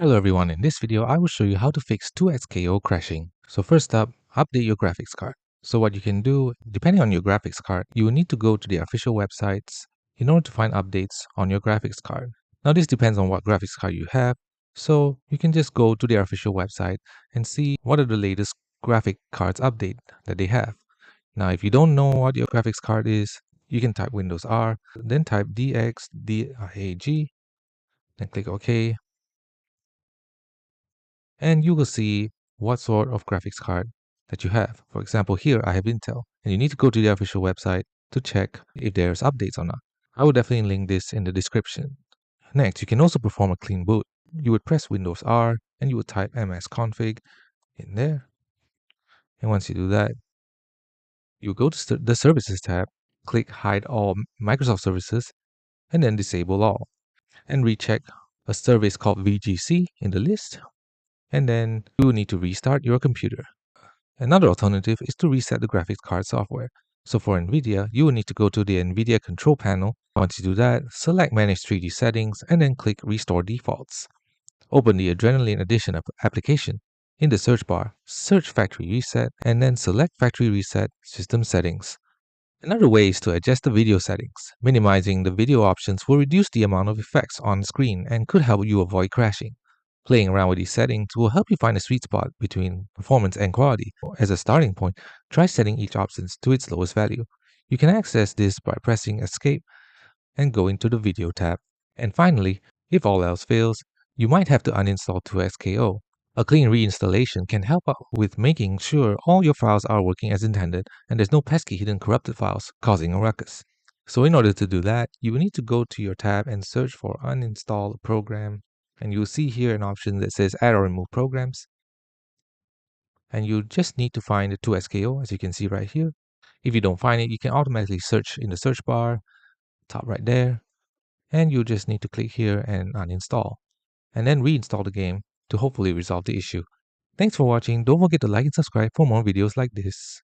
Hello everyone, in this video I will show you how to fix 2xKO crashing. So first up, update your graphics card. So what you can do, depending on your graphics card, you will need to go to the official websites in order to find updates on your graphics card. Now this depends on what graphics card you have, so you can just go to their official website and see what are the latest graphic cards update that they have. Now if you don't know what your graphics card is, you can type Windows R, then type DXDAG, then click OK, and you will see what sort of graphics card that you have. For example, here I have Intel, and you need to go to the official website to check if there's updates or not. I will definitely link this in the description. Next, you can also perform a clean boot. You would press Windows R and you would type msconfig in there. And once you do that, you go to the Services tab, click Hide All Microsoft Services, and then Disable All. And recheck a service called VGC in the list. And then you will need to restart your computer. Another alternative is to reset the graphics card software. So for NVIDIA, you will need to go to the NVIDIA control panel. Once you do that, select Manage 3D Settings and then click Restore Defaults. Open the Adrenaline Edition application. In the search bar, search Factory Reset and then select Factory Reset System Settings. Another way is to adjust the video settings. Minimizing the video options will reduce the amount of effects on screen and could help you avoid crashing. Playing around with these settings will help you find a sweet spot between performance and quality. As a starting point, try setting each option to its lowest value. You can access this by pressing Escape and go into the Video tab. And finally, if all else fails, you might have to uninstall 2xKO. A clean reinstallation can help out with making sure all your files are working as intended and there's no pesky hidden corrupted files causing a ruckus. So in order to do that, you will need to go to your tab and search for uninstall a program, and you'll see here an option that says add or remove programs. And you just need to find the 2xKO, as you can see right here. If you don't find it, you can automatically search in the search bar, top right there, and you just need to click here and uninstall, and then reinstall the game to hopefully resolve the issue. Thanks for watching. Don't forget to like and subscribe for more videos like this.